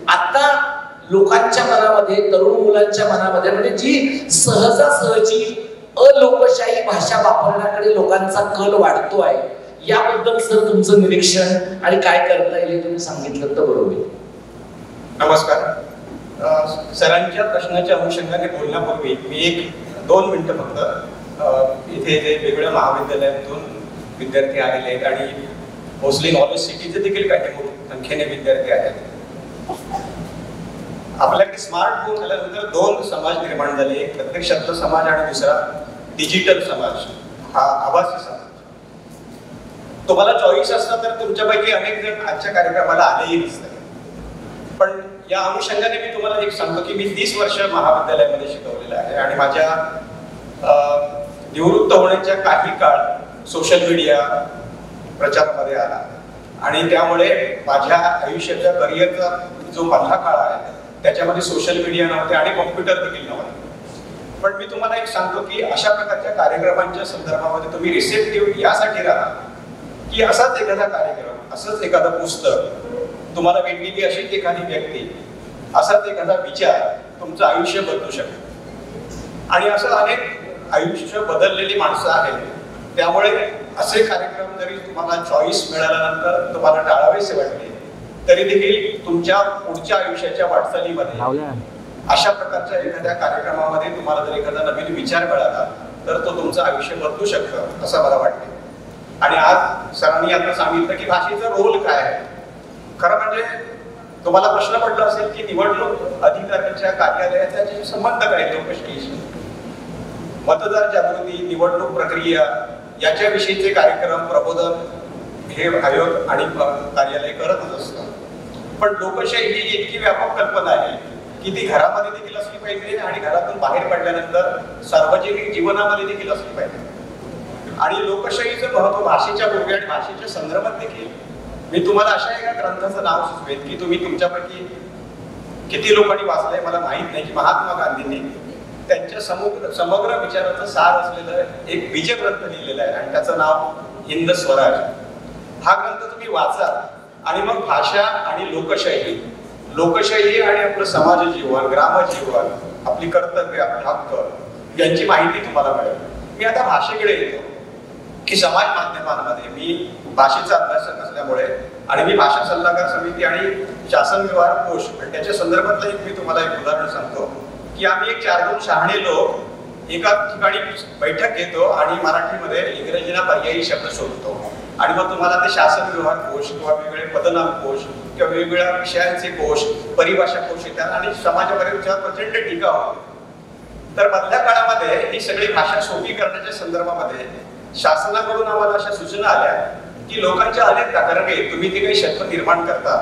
आता लोकांच्या मनामध्ये, तरुण मुलांच्या मनामध्ये म्हणजे जी सहजासहजी अलोकशाही भाषा वापरण्याकडे लोकांचा कल वाढतो आहे, याबद्दल सर तुमचं निरीक्षण आणि काय करता येईल हे तुम्ही सांगितलं तर बरोबर. नमस्कार. सरांच्या प्रश्नाच्या अनुषंगाने बोलण्यापूर्वी मी 1-2 मिनिटं फक्त इथे जे वेगवेगळ्या महाविद्यालयातून विद्यार्थी आलेले आहेत आणि भोसले नॉलेज सिटीचे देखील काही मोठ्या संख्येने विद्यार्थी आहेत. आपल्याकडे स्मार्टफोन आल्यानंतर 2 समाज निर्माण झाले, एक प्रत्यक्षातला समाज आणि दुसरा डिजिटल समाज, हा आभासी समाज. तुम्हाला चॉईस असतं तर तुमच्यापैकी अनेक जण आजच्या कार्यक्रमाला आलेही नसतात. पण या अनुषंगाने मी तुम्हाला एक सांगतो की मी 30 वर्ष महाविद्यालयामध्ये शिकवलेलं आहे आणि माझ्या निवृत्त होण्याच्या काही काळ सोशल मीडिया प्रचारामध्ये आला आणि त्यामुळे माझ्या आयुष्याच्या करिअरचा जो मधला काळ आहे त्याच्यामध्ये सोशल मीडिया नव्हते आणि कॉम्प्युटर देखील नव्हते. पण मी तुम्हाला एक सांगतो की अशा प्रकारच्या कार्यक्रमांच्या संदर्भामध्ये तुम्ही रिसेप्टिव्ह यासाठी राहा की असाच एखादा कार्यक्रम, असंच एखादं पुस्तक, तुम्हाला भेटलेली अशी एखादी व्यक्ती, असाच एखादा विचार तुमचं आयुष्य बदलू शकतो. आणि असं अनेक आयुष्य बदललेली माणसं आहेत. त्यामुळे असे कार्यक्रम जरी तुम्हाला चॉईस मिळाल्यानंतर तुम्हाला टाळावेसे वाटले तरी देखील तुमच्या पुढच्या आयुष्याच्या वाटचालीमध्ये अशा प्रकारच्या एखाद्या कार्यक्रमामध्ये तुम्हाला जर एखादा नवीन विचार मिळाला तर तो तुमचं आयुष्य बदलू शकतं असं मला वाटतं. आणि आज सरांनी आता सांगितलं की भाषेचा रोल काय आहे. खरं म्हणजे तुम्हाला प्रश्न पडला असेल की निवडणूक अधिकाऱ्यांच्या कार्यालयाचा संबंध काय लोकशाहीशी. मतदार जागृती, निवडणूक प्रक्रिया याच्याविषयीचे कार्यक्रम, प्रबोधन हे आयोग आणि कार्यालय करतच असतं. पण लोकशाही ही इतकी व्यापक कल्पना आहे की ती घरामध्ये देखील असली पाहिजे आणि घरातून बाहेर पडल्यानंतर सार्वजनिक जीवनामध्ये देखील असली पाहिजे. आणि लोकशाहीचं महत्व भाषेच्या पूर्वी आणि भाषेच्या संदर्भात देखील मी तुम्हाला अशा एका ग्रंथाचं नाव सुचवेन की तुम्ही तुमच्यापैकी किती लोकांनी वाचलंय मला माहित नाही, की महात्मा गांधींनी त्यांच्या समग्र विचाराचं सार असलेलं एक बीज ग्रंथ लिहिलेला आहे आणि त्याचं नाव हिंद स्वराज. हा ग्रंथ तुम्ही वाचा आणि मग भाषा आणि लोकशाही आणि आपलं समाज जीवन, ग्राम जीवन, आपली कर्तव्य, आपले हक्क यांची माहिती तुम्हाला मिळेल. मी आता भाषेकडे येतो की समाज माध्यमांमध्ये मी भाषेचा अभ्यासक असल्यामुळे आणि मी भाषा सल्लागार समिती आणि शासन व्यवहार कोश आणि त्याच्या संदर्भातलं एक मी तुम्हाला एक उदाहरण सांगतो की आम्ही एक 4-2 शहाणे लोक एका ठिकाणी बैठक घेतो आणि मराठीमध्ये इंग्रजीला पर्यायी शब्द शोधतो आणि मग तुम्हाला ते शासन व्यवहार कोश किंवा वेगवेगळे पदनाम कोश किंवा वेगवेगळ्या विषयांचे कोश, परिभाषा कोश येतात आणि समाजामध्ये त्याच्यावर प्रचंड टीका होते. तर मधल्या काळामध्ये ही सगळी भाषा सोपी करण्याच्या संदर्भामध्ये शासनाकडून आम्हाला अशा सूचना आल्या की लोकांच्या अनेक तक्रारी आहेत, तुम्ही ते काही शब्द निर्माण करता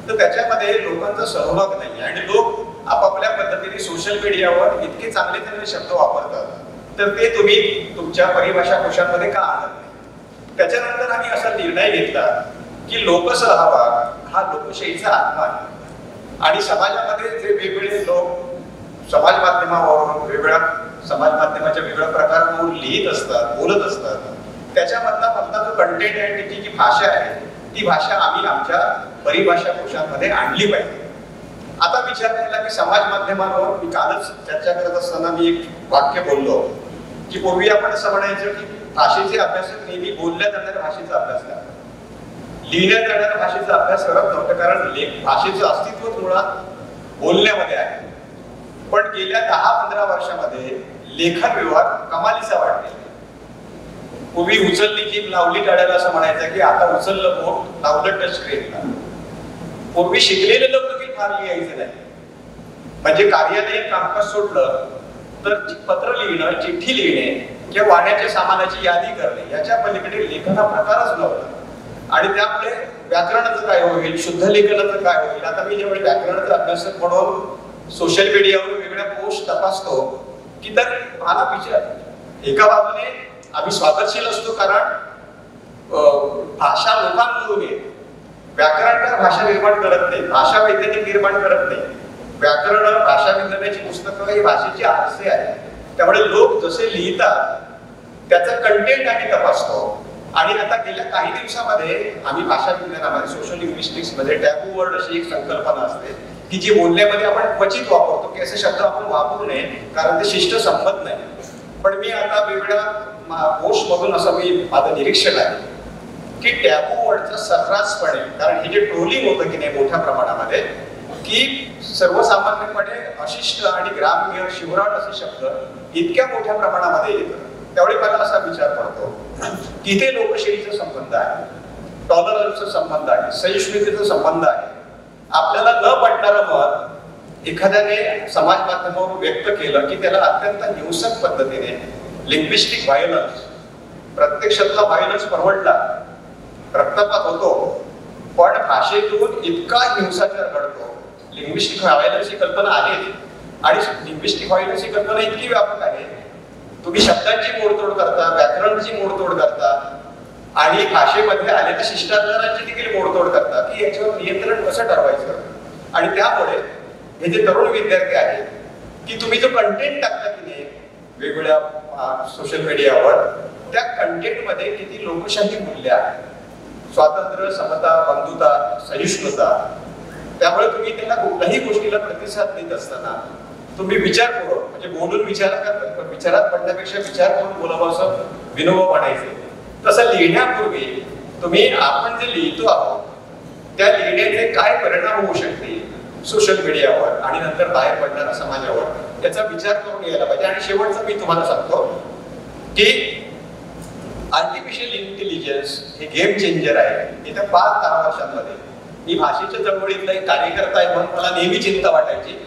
तर त्याच्यामध्ये लोकांचा सहभाग नाही आणि लोक आपापल्या पद्धतीने सोशल मीडियावर इतके चांगले चांगले शब्द वापरतात तर ते तुम्ही तुमच्या परिभाषा कोशांमध्ये का आणत नाही. त्याच्यानंतर आम्ही असा निर्णय घेतला की लोकसहभाग हा लोकशाहीचा आत्मा आहे आणि समाजामध्ये जे वेगवेगळे लोक समाज माध्यमावरून वेगवेगळ्या समाज माध्यमाच्या वेगवेगळ्या प्रकारांवरून लिहित असतात, बोलत असतात, त्याच्यामधला जो कंटेंट आहे, त्याची जी भाषा आहे ती भाषा आम्ही आमच्या परिभाषा कोशांमध्ये आणली पाहिजे. आता विचार केला की समाज माध्यमांवर मी कालच चर्चा करत असताना मी एक वाक्य बोललो की पूर्वी आपण असं म्हणायचं की भाषेचे अभ्यासक नेहमी बोलल्या जाणाऱ्या भाषेचा अभ्यास करतात, लिहिण्यात जाणाऱ्या भाषेचा अभ्यास करत नव्हतं, कारण भाषेचं अस्तित्व मुळात बोलण्यामध्ये आहे. पण गेल्या 10-15 वर्षामध्ये लेखन व्यवहार कमालीचा वाढलेला. पूर्वी उचलली जीभ लावली टाळ्याला असं म्हणायचं की आता उचललं बोट लावलं टच स्क्रीनला. पूर्वी शिकलेले लोक देखील फार लिहायचे नाही, म्हणजे कार्यालयीन कामकाज सोडलं तर पत्र लिहिणं, चिठ्ठी लिहिणे किंवा वाहनाच्या सामानाची यादी करणे याच्या पलीकडे लेखन हा प्रकारच नव्हता. आणि त्यामुळे व्याकरणाचं काय होईल, शुद्ध लेखनाचं काय होईल. आता मी जेव्हा व्याकरणाचा अभ्यासक म्हणून सोशल मीडियावर वेगवेगळ्या पोस्ट तपासतो की तर मला विचार, एका बाजूने आम्ही स्वागतशील असतो कारण भाषा लोकांमधून येते, व्याकरणकार भाषा निर्माण करत नाही, भाषा वैज्ञानिक निर्माण करत नाही. व्याकरण, भाषा विज्ञानाची पुस्तकं ही भाषेची आरसे आहे. त्यामुळे लोक जसे लिहितात त्याचा कंटेंट आम्ही तपासतो. आणि आता गेल्या काही दिवसामध्ये आम्ही भाषा विज्ञानामध्ये सोशल लिंग्विस्टिक्स मध्ये टॅबू वर्ड अशी एक संकल्पना असते की जी बोलण्यामध्ये आपण क्वचित वापरतो, की असे शब्द आपण वापरू नये कारण ते शिष्ट संपत नाही. पण मी आता वेगवेगळ्या पोस्ट मधून असं माझं निरीक्षण आहे की टॅबू वर्डचा सर्रासपणे, कारण हे जे ट्रोलिंग होतं की नाही मोठ्या प्रमाणामध्ये, की सर्वसामान्यपणे अशिष्ट आणि ग्राम्य शिवराट असे शब्द इतक्या मोठ्या प्रमाणामध्ये येतात. त्यावेळी मला असा विचार पडतो की इथे लोकशाहीचा संबंध आहे, टॉलरन्सचा संबंध आहे, सहिष्णुतेचा संबंध आहे. आपल्याला न पटणारं मत एखाद्याने समाज माध्यमावर व्यक्त केलं की त्याला अत्यंत हिंसक पद्धतीने लिंग्विस्टिक व्हायलन्स, प्रत्यक्षातला व्हायलन्स परवडला, रक्तपात होतो, पण भाषेतून इतका हिंसाचार घडतो. लिंग्विस्टिक व्हायलन्स ही कल्पना आहे आणि लिंग्विस्टिक व्हायलन्स ही कल्पना इतकी व्यापक आहे, तुम्ही शब्दांची मोडतोड करता, व्याकरणाची मोडतोड करता आणि भाषेमध्ये आलेल्या शिष्टाचारांची देखील मोडतोड करता, की याच्यावर नियंत्रण कसं ठरवायचं. आणि त्यामुळे हे जे तरुण विद्यार्थी आहेत की तुम्ही जो कंटेंट टाकता की नाही वेगवेगळ्या सोशल मीडियावर, त्या कंटेंटमध्ये किती लोकशाही मूल्य आहे, स्वातंत्र्य, समता, बंधुता, सहिष्णुता. त्यामुळे तुम्ही त्यांना कुठल्याही गोष्टीला प्रतिसाद देत असताना तुम्ही विचारपूर्वक, म्हणजे बोलून विचारात पडण्यापेक्षा विचार करून बोलावं असं विनोबा म्हणायचे. तसं लिहिण्यापूर्वी तुम्ही आपण जे लिहितो आहोत त्या लिहिण्याचे काय परिणाम होऊ शकते सोशल मीडियावर आणि नंतर बाहेर पडणाऱ्या समाजावर याचा विचार करून यायला पाहिजे. आणि शेवटचं मी तुम्हाला सांगतो की आर्टिफिशियल इंटेलिजन्स हे गेम चेंजर आहे. येत्या 5-10 वर्षांमध्ये मी भाषेच्या चळवळीतला एक कार्यकर्ता आहे म्हणून मला नेहमी चिंता वाटायची.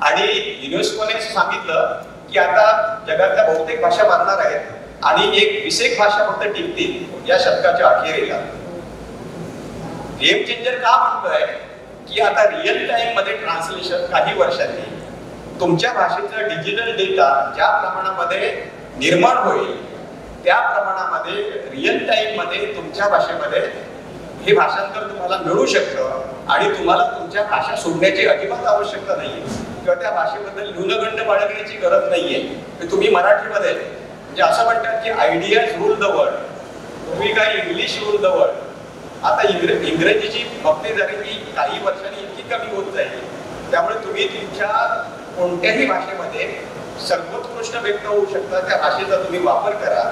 आणि युनेस्कोने सांगितलं की आता जगातल्या बहुतेक भाषा मारणार आहेत आणि एक 20 एक भाषा फक्त टिकतील या शतकाच्या अखेरीला. गेम चेंजर का म्हणतोय की आता रिअल टाइम मध्ये ट्रान्सलेशन काही वर्षांनी तुमच्या भाषेचा डिजिटल डेटा ज्या प्रमाणामध्ये निर्माण होईल त्या प्रमाणामध्ये रिअल टाइम मध्ये तुमच्या भाषेमध्ये हे भाषांतर तुम्हाला मिळू शकतं आणि तुम्हाला तुमच्या भाषा सोडण्याची अजिबात आवश्यकता नाहीये किंवा त्या भाषेबद्दल न्यूनगंड बाळगण्याची गरज नाहीये. तुम्ही मराठीमध्ये म्हणजे असं म्हणतात की आयडियाज रूल द वर्ल्ड, तुम्ही काय इंग्लिश रूल द वर्ल्ड. आता इंग्रजीची मक्तेदारी ही काही वर्षांनी इतकी कमी होत जाईल. त्यामुळे तुम्ही तुमच्या कोणत्याही भाषेमध्ये सर्वोत्कृष्ट व्यक्त होऊ शकता त्या भाषेचा तुम्ही वापर करा.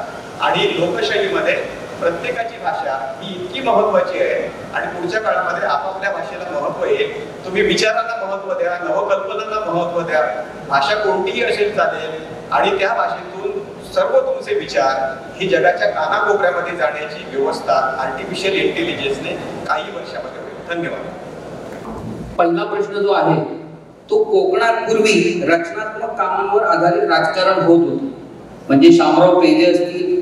आणि लोकशाहीमध्ये प्रत्येकाची भाषा ही इतकी महत्वाची आहे आणि पुढच्या काळामध्ये आपापल्या भाषेला महत्व येईल. तुम्ही विचारांना महत्व द्या, नवकल्पनांना महत्व द्या. भाषा कोणतीही असेल चालेल आणि त्या भाषेतून सर्व तुमचे विचार ही जगाच्या कानाकोपऱ्यामध्ये जाण्याची व्यवस्था आर्टिफिशियल इंटेलिजन्सने काही वर्षामध्ये होईल. धन्यवाद. पहिला प्रश्न जो आहे तो कोकणात पूर्वी रचनात्मक कामांवर आधारित राजकारण होत होतं. म्हणजे शामराव पेजे असतील,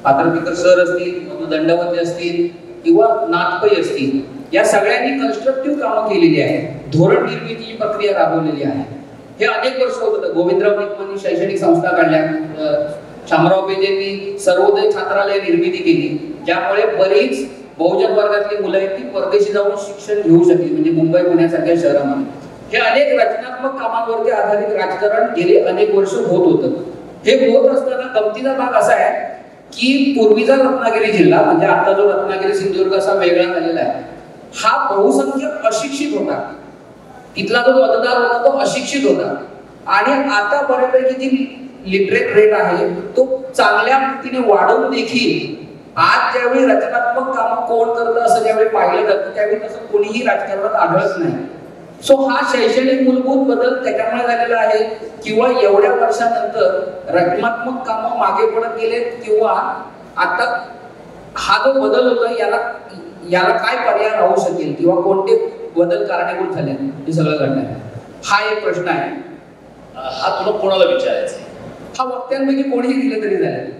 पात्रपिकर सर असतील, मधु दंडवते असतील किंवा नाथपै असतील, या सगळ्यांनी कन्स्ट्रक्टिव्ह कामं केलेली आहेत. धोरण निर्मितीची प्रक्रिया राबवलेली आहे. हे अनेक वर्ष होत होतं. गोविंदराव निकमांनी शैक्षणिक संस्था काढल्या, शामराव पेजेंनी सर्वोदय छात्रालय निर्मिती केली, ज्यामुळे बरीच बहुजन वर्गातली मुलं आहेत ती परदेशी जाऊन शिक्षण घेऊ शकली, म्हणजे मुंबई पुण्यासारख्या शहरामध्ये. हे अनेक रचनात्मक कामांवरती आधारित राजकारण गेले अनेक वर्ष होत होतं. हे होत असताना गमतीचा भाग असा आहे की पूर्वीचा रत्नागिरी जिल्हा, म्हणजे आता जो रत्नागिरी सिंधुदुर्ग असा वेगळा झालेला आहे, हा बहुसंख्य अशिक्षित होता. तिथला जो मतदार होता तो अशिक्षित होता. आणि आता बऱ्यापैकी जी लिटरेट रेट आहे तो चांगल्या रीतीने वाढवून देखील आज ज्यावेळी रचनात्मक कामं कोण करतं असं ज्यावेळी पाहिलं जातं त्यावेळी तसं कोणीही राजकारणात आढळत नाही. सो हा शैक्षणिक मूलभूत बदल त्याच्यामुळे झालेला आहे किंवा एवढ्या वर्षानंतर रचनात्मक कामं मागे पडत गेले किंवा आता हा जो बदल होता याला काय पर्याय राहू शकेल किंवा कोणते बदल कारणीभूत झाले हे सगळं घडणार, हा एक प्रश्न आहे. हा तुला कोणाला विचारायचा? हा वक्त्यांपैकी कोणीही दिले तरी झाले.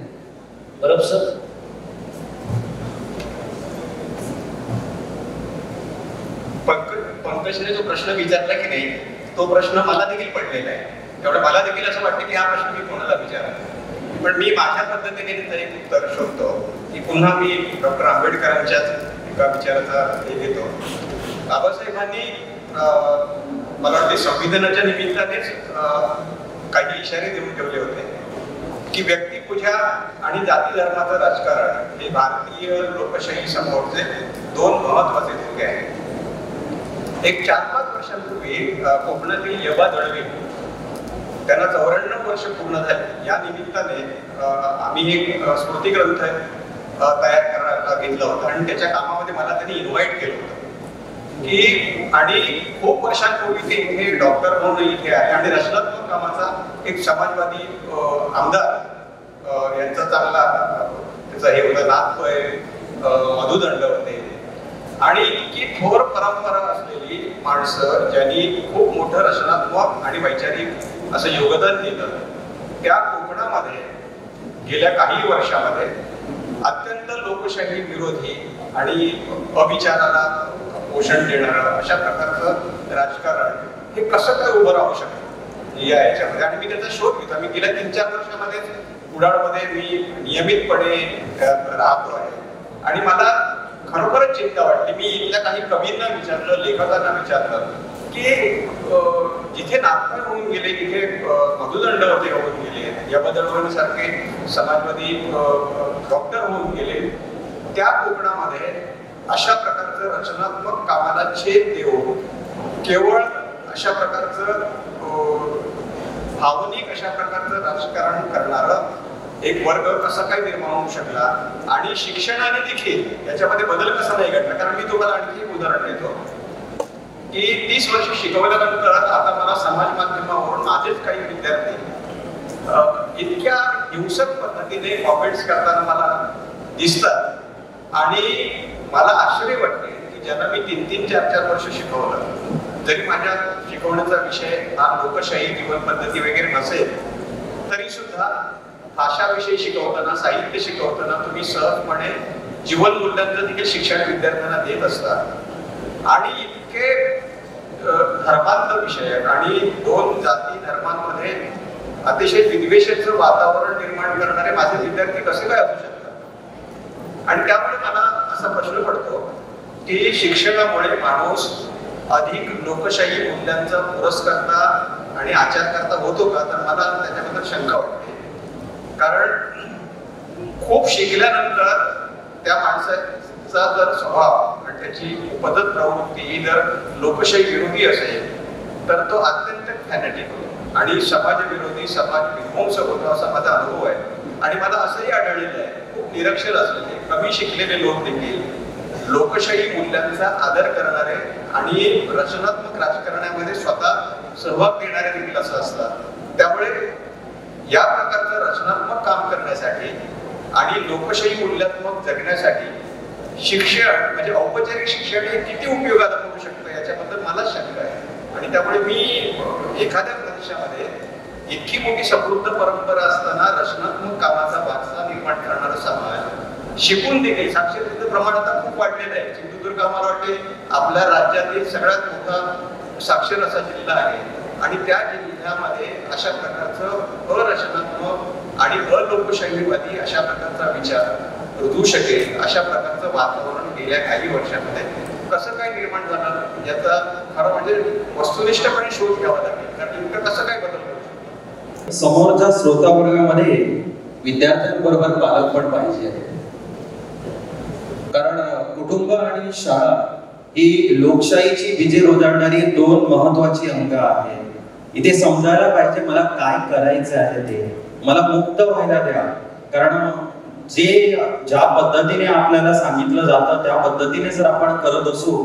बरोबर सर. पंकजने जो प्रश्न विचारला की नाही तो प्रश्न मला देखील पडलेला आहे. त्यामुळे मला देखील असं वाटतं की हा प्रश्न मी कोणाला विचारा, पण मी माझ्या पद्धतीने त्याचं एक उत्तर शोधतो की पुन्हा मी डॉक्टर आंबेडकरांच्याच एका विचाराचा हे घेतो. बाबासाहेबांनी मला वाटते संविधानाच्या निमित्तानेच काही इशारे देऊन ठेवले होते की व्यक्तिपूजा आणि जाती धर्माचं राजकारण हे भारतीय लोकशाही समोरचे दोन महत्वाचे धोके आहेत. एक 4-5 वर्षांपूर्वी वर्षापूर्वी कोकणातील यबा दळवे त्यांना 94 वर्ष पूर्ण झाली. या निमित्ताने आम्ही एक स्मृती ग्रंथ तयार करायला घेतला होता आणि त्याच्या कामामध्ये मला त्यांनी इन्व्हाइट केलं होतं की, आणि खूप वर्षांपूर्वी ते इथे डॉक्टर म्हणून इथे आहे आणि रचनात्मक कामाचा एक समाजवादी आमदार यांचा चांगला त्याचा हे होता नाथपय मधुदंड होते आणि इतकी थोर परंपरा असलेली माणसं ज्यांनी खूप मोठं रचनात्मक आणि वैचारिक असं योगदान दिलं. त्या कोकणामध्ये गेल्या काही वर्षामध्ये अत्यंत लोकशाही विरोधी आणि अविचाराला पोषण देणारं अशा प्रकारचं राजकारण हे कसं काय उभं राहू शकतं या याच्यामध्ये. आणि मी त्याचा शोध घेतो. मी गेल्या 3-4 वर्षामध्ये कुडाळमध्ये मी नियमितपणे राहतो आहे आणि मला खरोखरच चिंता वाटली. मी इथल्या काही कवींना विचारलं, लेखकांना विचारलं की जिथे नागपूर होऊन गेले, तिथे मधुदंडवते होऊन गेले, यबा सारखे समाजवादी डॉक्टर होऊन गेले, त्या कोकणामध्ये अशा प्रकारचं रचनात्मक कामाला छेद देऊन केवळ अशा प्रकारचं भावनिक अशा प्रकारचं राजकारण करणारं एक वर्ग कसा काय निर्माण होऊ शकला आणि शिक्षणाने देखील याच्यामध्ये बदल कसा नाही घडला. कारण मी तुम्हाला आणखी एक उदाहरण देतो की 30 वर्ष शिकवल्यानंतर आता मला समाज माध्यमावरून माझेच काही विद्यार्थी इतक्या हिंसक पद्धतीने कॉमेंट्स करताना मला दिसतात आणि मला आश्चर्य वाटते की ज्यांना मी 3-3, 4-4 वर्ष शिकवलं, जरी माझ्या शिकवण्याचा विषय हा लोकशाही जीवन पद्धती वगैरे नसेल तरी सुद्धा भाषाविषयी शिकवताना, साहित्य शिकवताना तुम्ही सहजपणे जीवन मूल्यांचं देखील शिक्षण विद्यार्थ्यांना देत असतात आणि इतके धर्मांतर विषयक आणि 2 जाती धर्मांमध्ये अतिशय विद्वेषाचं वातावरण निर्माण करणारे माझे विद्यार्थी कसे काय असू शकतात. आणि त्यामुळे मला असा प्रश्न पडतो की शिक्षणामुळे माणूस अधिक लोकशाही मूल्यांचा पुरस्कर्ता आणि आचारकर्ता होतो का, तर मला त्याच्याबद्दल शंका वाटते. कारण खूप शिकल्यानंतर त्या माणसाचा जर स्वभाव आणि त्याची उपदत प्रवृत्ती ही जर लोकशाही विरोधी असेल तर तो अत्यंत फॅनेटिक होतो आणि समाज विरोधी, समाज विध्वंसक होतो असा माझा अनुभव आहे. आणि मला असंही आढळलेलं आहे खूप निरक्षर असलेले, कमी शिकलेले लोक देखील लोकशाही मूल्यांचा आदर करणारे आणि रचनात्मक राजकारणामध्ये स्वतः सहभाग घेणारे देखील असं असतात. त्यामुळे या प्रकारचं रचनात्मक काम करण्यासाठी आणि लोकशाही मूल्यात्मक जगण्यासाठी शिक्षण म्हणजे औपचारिक शिक्षण हे किती उपयोगाला पडू शकतं याच्याबद्दल मला शंका आहे. आणि त्यामुळे मी एखाद्या प्रदेशामध्ये इतकी मोठी समृद्ध परंपरा असताना रचनात्मक कामाचा वारसा निर्माण करणारा समाज शिकून देखील साक्षरतेचं प्रमाण आता खूप वाढलेलं आहे. सिंधुदुर्ग आम्हाला वाटते आपल्या राज्यातील सगळ्यात मोठा साक्षर असा जिल्हा आहे आणि त्या जिल्ह्यामध्ये अशा प्रकारचं अरचनात्मक आणि अलोकशाहीवादी अशा प्रकारचा विचार रुजू शकेल अशा प्रकारचं वातावरण गेल्या काही वर्षांमध्ये कसं काय निर्माण झालं याचा खरं म्हणजे वस्तुनिष्ठपणे शोध घ्यावा लागेल. कारण इतकं कसं काय बदल होईल. समोरच्या श्रोतावर्गामध्ये विद्यार्थ्यांबरोबर पालक पण पाहिजे. कारण कुटुंब आणि शाळा ही लोकशाहीची बीजे रोजाडणारी 2 महत्वाची अंग आहेत. इथे समजायला पाहिजे मला काय करायचं आहे ते, मला मुक्त व्हायला द्या. कारण ज्या पद्धतीने आपल्याला सांगितलं जातं त्या पद्धतीने जर आपण करत असू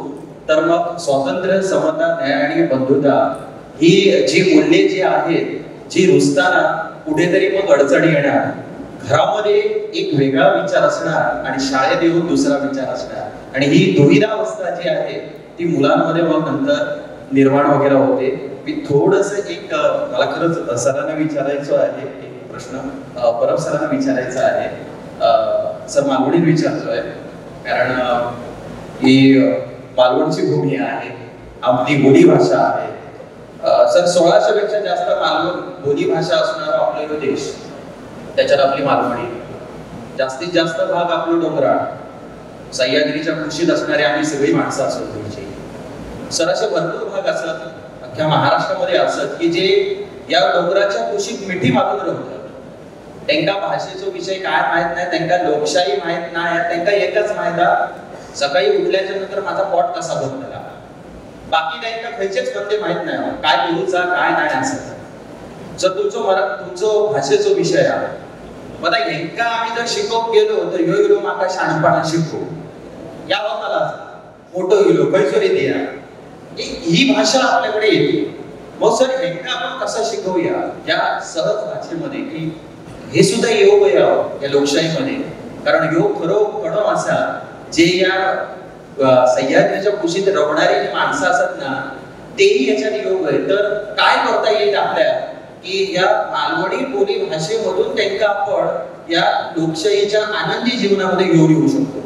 तर मग स्वातंत्र्य, समता, न्याय आणि बंधुता ही जी मूल्ये जी आहेत जी रुजताना कुठेतरी मग अडचणी येणार. घरामध्ये एक वेगळा विचार असणार आणि शाळेत येऊन दुसरा विचार असणार आणि ही दुविधावस्था जी आहे ती मुलांमध्ये मग नंतर निर्माण वगैरे होते. मी थोडस एक मला खरंच सरांना विचारायचं आहे एक प्रश्न, परब सरांना विचारायचा आहे. सर मालवणीत विचारतोय कारण ही मालवणची भूमी आहे, आपली बोली भाषा आहे. सर 1600 पेक्षा जास्त मालवण बोली भाषा असणारा आपला जो देश, त्याच्यात आपली मालवणी, जास्तीत जास्त भाग आपलं डोंगराळ, सह्याद्रीच्या कुशीत असणारे आम्ही सगळी माणसं असत. सर असे भरपूर भाग असत अख्ख्या महाराष्ट्रामध्ये असत की जे या डोंगराच्या कुशीत मिठी मारून राहतात. त्यांना भाषेचा विषय काय माहित नाही, त्यांना लोकशाही माहित नाही, त्यांना एकच माहित सकाळी उठल्याच्या नंतर माझा पोट कसा भरला. बाकी ताईंना खयचेच धंदे माहित नाही काय करूचा काय नाही असं जर तुमचो भाषेचो विषय आहे मला हेंका आम्ही जर शिकवून गेलो तर ह्यो गेलो माका शाणपणा शिकवू या मला मोठं गेलो खयचो येते ही भाषा आपल्याकडे येते मग सर हेंका आपण कसं शिकवूया या सहज भाषेमध्ये की हे सुद्धा योग या लोकशाहीमध्ये कारण योग खरो असा जे या सह्याद्रीच्या कुशीत रवणारी जी माणसं असतात ना तेही याच्यात योग आहे तर काय करता येईल आपल्या की या मालवणी बोली भाषेमधून त्यांना आपण या लोकशाहीच्या आनंदी जीवनामध्ये घेऊन येऊ शकतो.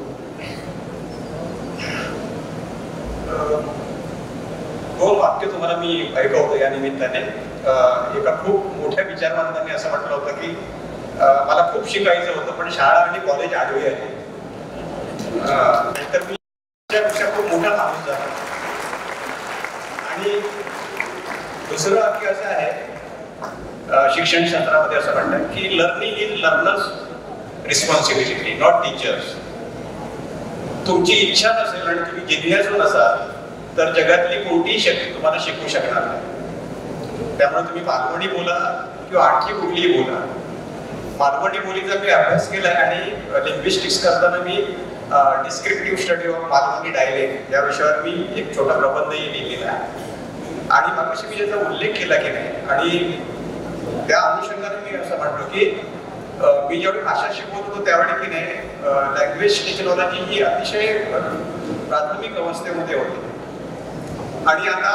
दोन वाक्य तुम्हाला मी ऐकवतो या निमित्ताने. एका खूप मोठ्या विचारवंतांनी असं म्हटलं होतं की मला खूप शिकायचं होतं पण शाळा आणि कॉलेज आडवी आहे. तर मी त्यापेक्षा खूप मोठा माणूस झाला. आणि दुसरं वाक्य असं आहे शिक्षण क्षेत्रामध्ये असं म्हणतात की learning is learners responsibility not teachers. तुमची इच्छा नसेल आणि तुम्ही जिज्ञासू नसाल तर जगातली कोणतीही शक्ती तुम्हाला शिकवू शकणार नाही. त्यामुळे तुम्ही मालवणी बोला किंवा आणखी कुठलीही बोला. मालवणी बोलीचा मी अभ्यास केलाय आणि लिंग्विस्टिक्स करताना मी descriptive study of Malvani dialect या विषयावर मी एक छोटा प्रबंधही लिहिलेला आहे. आणि मागाशी मी याचा उल्लेख केला की नाही आणि त्या अनुषंगाने मी असं म्हणतो की मी जेवढी भाषा शिकवत होतो त्यावेळी की नाही लँग्वेज टेक्नॉलॉजी ही अतिशय प्राथमिक अवस्थेमध्ये होती. आणि आता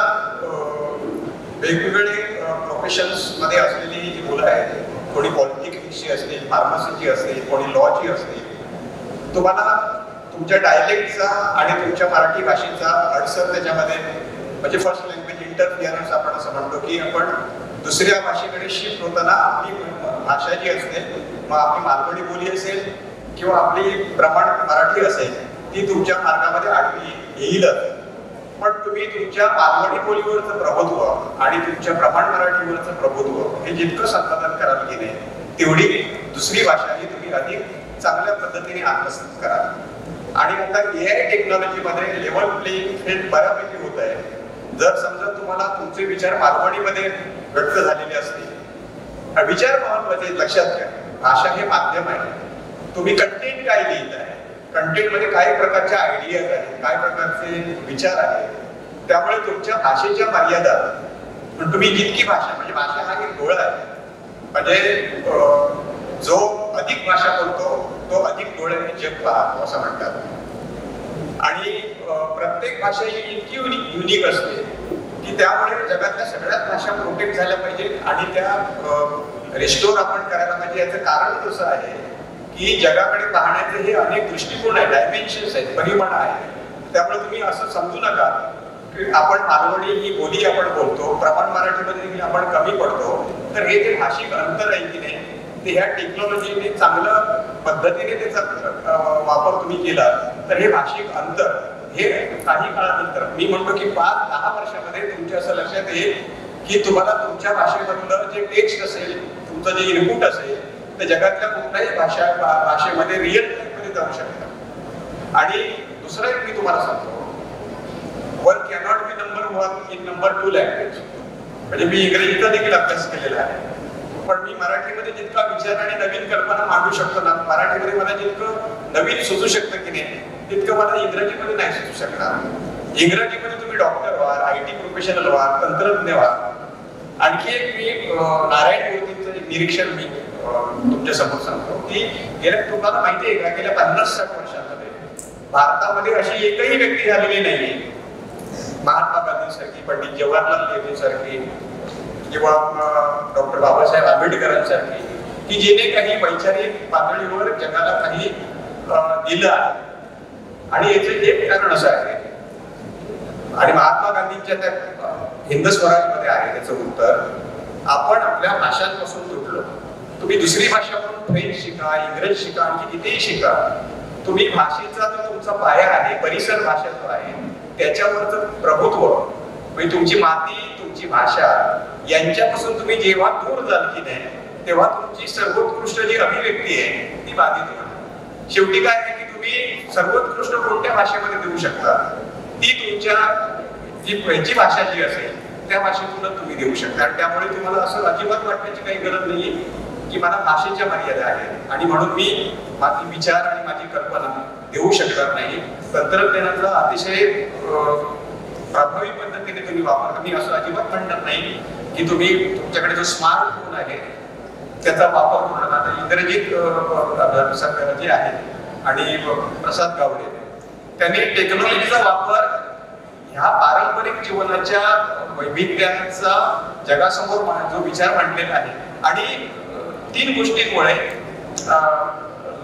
वेगवेगळे प्रोफेशन्स मध्ये असलेली जी मुलं आहेत कोणी पॉलिटिक्सची असतील फार्मसीची असतील कोणी लॉची असतील तुम्हाला तुमच्या डायलेक्टचा आणि तुमच्या मराठी भाषेचा अडसर त्याच्यामध्ये म्हणजे फर्स्ट लँग्वेज इंटरफिअरन्स आपण असं म्हणतो की आपण दुसऱ्या भाषेकडे शिफ्ट होताना आपली भाषा जी असते मग आपली मालवणी बोली असेल किंवा आपली प्रमाण मराठी असेल ती तुमच्या मार्गामध्ये आडवी येईलच. पण तुम्ही तुमच्या मालवणी बोलीवरचं प्रभुत्व आणि तुमच्या प्रमाण मराठीवरचं प्रभुत्व हे जितकं संपादन कराल की नाही तेवढी दुसरी भाषा ही तुम्ही अधिक चांगल्या पद्धतीने आत्मसात कराल. आणि आता AI टेक्नॉलॉजीमध्ये लेवल प्लेइंग फील्ड बऱ्यापैकी होत आहे. जर समजा तुम्हाला तुमचे विचार मालवणीमध्ये व्यक्त झालेले असतील विचार महत्वाचे लक्षात घ्या. भाषा हे माध्यम आहे. तुम्ही कंटेंट काय लिहित आहे कंटेंट मध्ये काही प्रकारच्या आयडियाज आहेत काय प्रकारचे विचार आहेत त्यामुळे तुमच्या भाषेच्या मर्यादा पण तुम्ही जितकी भाषा म्हणजे भाषा हा एक डोळा आहे. म्हणजे जो अधिक भाषा बोलतो तो अधिक डोळ्याने जग पाहतो असं म्हणतात. आणि प्रत्येक भाषा ही इतकी युनिक असते की त्यामुळे जगातल्या सगळ्याच भाषा प्रोटेक्ट झाल्या पाहिजेत आणि त्या रिस्टोर आपण करायला पाहिजे. याचं कारण कसं आहे की जगाकडे पाहण्याचे हे अनेक दृष्टिकोन आहेत डायमेन्शन्स आहेत परिमाण आहेत. त्यामुळे तुम्ही असं समजू नका की आपण मालवणी ही बोली आपण बोलतो प्रमाण मराठीमध्ये आपण कमी पडतो तर हे जे भाषिक अंतर आहे की नाही ते ह्या टेक्नॉलॉजीने चांगल्या पद्धतीने त्याचा वापर तुम्ही केला तर हे भाषिक अंतर हे काही काळानंतर मी म्हणतो की 5-10 वर्षामध्ये तुमच्या असं लक्षात येईल की तुम्हाला तुमच्या भाषेमधलं जे टेक्स्ट असेल तुमचं जे इनपुट असेल तर जगातल्या कुठल्याही भाषेमध्ये रिअल टाइम मध्ये जाऊ शकतं. आणि दुसरं एक मी तुम्हाला सांगतो one cannot be number 1 in number 2 language. म्हणजे मी इंग्रजीचा देखील अभ्यास केलेला आहे पण मी मराठीमध्ये जितका विचार आणि नवीन कल्पना मांडू शकतो ना मराठीमध्ये मला जितकं नवीन सुचू शकतं की नाही तितकं मला इंग्रजीमध्ये नाही सुचू शकणार. इंग्रजीमध्ये तुम्ही डॉक्टर व्हा IT प्रोफेशनल व्हा तंत्रज्ञ व्हा. आणखी एक मी नारायण मूर्तींचं निरीक्षण मी तुमच्या समोर सांगतो की तुम्हाला माहिती आहे का गेल्या 50-60 वर्षांमध्ये भारतामध्ये अशी एकही व्यक्ती झालेली नाहीये महात्मा गांधी सारखी पंडित जवाहरलाल नेहरू सारखी किंवा डॉक्टर बाबासाहेब आंबेडकरांसारखी की जिने काही वैचारिक पातळीवर जगाला काही दिलं आहे. आणि याचे एक कारण असं आहे आणि महात्मा गांधींच्या त्या हिंद स्वराजमध्ये आहे त्याचं उत्तर आपण आपल्या भाषांपासून तुटलो. तुम्ही दुसरी भाषा म्हणून फ्रेंच शिका इंग्रजी शिका आणखी कितीही शिका तुम्ही भाषेचा जो तुमचा पाया आहे परिसर भाषा जो आहे त्याच्यावरचं प्रभुत्व म्हणजे तुमची माती तुमची भाषा यांच्यापासून तुम्ही जेव्हा दूर जाल की नाही तेव्हा तुमची सर्वोत्कृष्ट जी अभिव्यक्ती आहे ती बाधित होणार. शेवटी काय आहे की तुम्ही सर्वोत्कृष्ट कोणत्या भाषेमध्ये देऊ शकता ती तुमच्या जी भाषा जी असेल त्या भाषेतूनच तुम्ही देऊ शकता. आणि त्यामुळे तुम्हाला असं अजिबात वाटण्याची काही गरज नाहीये की मला भाषेच्या मर्यादा आहेत आणि म्हणून मी माझे विचार आणि माझी कल्पना देऊ शकणार नाही. तंत्रज्ञानाचा अतिशय प्रभावी पद्धतीने तुम्ही वापर. मी असं अजिबात म्हणणार नाही की तुम्ही तुमच्याकडे जो स्मार्टफोन आहे त्याचा वापर करू नका. आता इंद्रजित जे आहेत आणि प्रसाद गावडे त्यांनी टेक्नॉलॉजीचा वापर ह्या पारंपरिक जीवनाच्या वैविध्याचा जगासमोर जो विचार मांडलेला आहे आणि 3 गोष्टींमुळे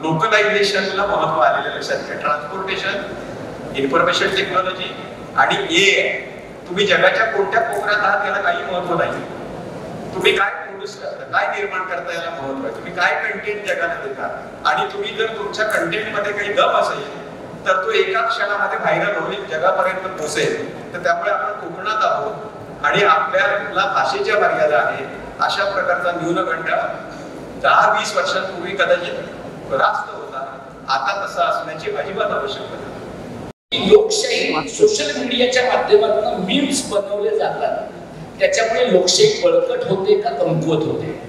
लोकलायझेशनला महत्व आलेलं लक्षात घ्या. ट्रान्सपोर्टेशन, इन्फॉर्मेशन टेक्नॉलॉजी आणि AI. तुम्ही जगाच्या कोणत्या कोपऱ्यात आहात याला काही महत्व नाही. तुम्ही काय प्रोड्यूस करता, काय निर्माण करता याला महत्व आहे. तुम्ही काय कंटेंट जगाला देता आणि तुम्ही जर तुमच्या कंटेंट मध्ये काही दम असेल तर तो एका क्षणामध्ये व्हायरल होईल, जगापर्यंत पोहोचेल. तर त्यामुळे आपण कोकणात आहोत आणि आपल्याला भाषेच्या मर्यादा आहे. अशा प्रकारचा न्यूनगंड 10-20 वर्षांपूर्वी कदाचित रास्त होता. आता तसा असण्याची अजिबात आवश्यकता नाही. लोकशाही सोशल मीडियाच्या माध्यमातून मीम्स बनवले जातात, त्याच्यामुळे लोकशाही बळकट होते का कमकुवत होते?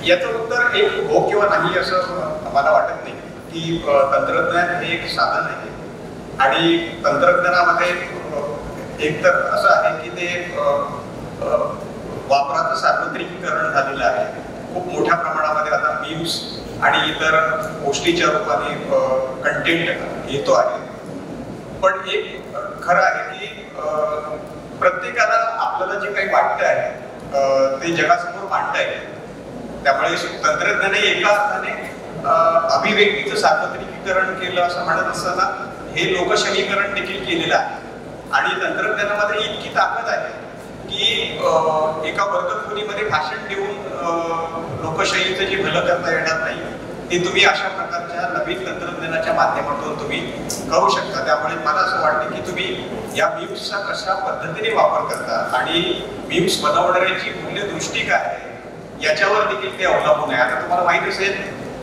याचं उत्तर एक हो किंवा नाही असं मला वाटत नाही. की तंत्रज्ञान हे एक साधन आहे आणि तंत्रज्ञानामध्ये एक तर असं आहे की ते वापराचं सार्वत्रिकीकरण झालेलं आहे. खूप मोठ्या प्रमाणामध्ये आता मीम्स आणि इतर गोष्टीच्या रूपाने कंटेंट येतो आहे. पण एक खरं आहे की प्रत्येकाला आपल्याला जे काही वाटतं आहे ते जगासमोर मांडता येईल. त्यामुळे तंत्रज्ञानाने एका अर्थाने अभिव्यक्तीचं सार्वत्रिकीकरण केलं असं म्हणत असताना हे लोकशाहीकरण देखील केलेलं आहे. आणि तंत्रज्ञानामध्ये इतकी ताकद आहे की एका वर्गखोलीमध्ये भाषण देऊन लोकशाहीचं जे भलं करता येणार नाही ते तुम्ही अशा प्रकारच्या नवीन तंत्रज्ञानाच्या माध्यमातून तुम्ही करू शकता. त्यामुळे मला असं वाटतं की तुम्ही या मीम्सचा कशा पद्धतीने वापर करता आणि मीम्स बनवणाऱ्याची मूल्यदृष्टी काय आहे याच्यावर देखील ते अवलंबून आहे. आता तुम्हाला माहित असेल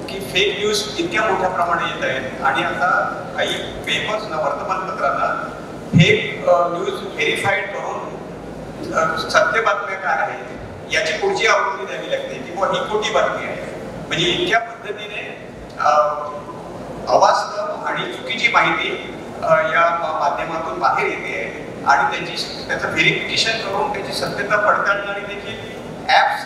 की फेक न्यूज इतक्या मोठ्या प्रमाणात येत आहेत आणि आता काही पेपर्सना, वर्तमानपत्रांना फेक न्यूज व्हेरीफाईड करून सत्य बातम्या काय आहेत याची पुढची आवृत्ती द्यावी लागते किंवा ही खोटी बातमी आहे. म्हणजे इतक्या पद्धतीने अवास्तव आणि चुकीची माहिती या माध्यमातून बाहेर येते आणि त्याचं व्हेरिफिकेशन करून त्याची सत्यता पडताळणारी देखील ऍप्स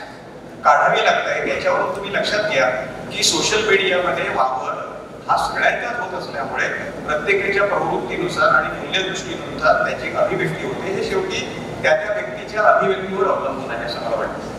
काढावी लागतात. याच्यावरून तुम्ही लक्षात घ्या की सोशल मीडियामध्ये वापर हा सगळ्यांचाच होत असल्यामुळे प्रत्येकाच्या प्रवृत्तीनुसार आणि मूल्यदृष्टीनुसार त्याची अभिव्यक्ती होते. हे शेवटी त्या व्यक्तीच्या अभिव्यक्तीवर अवलंबून आहे असं मला वाटतं.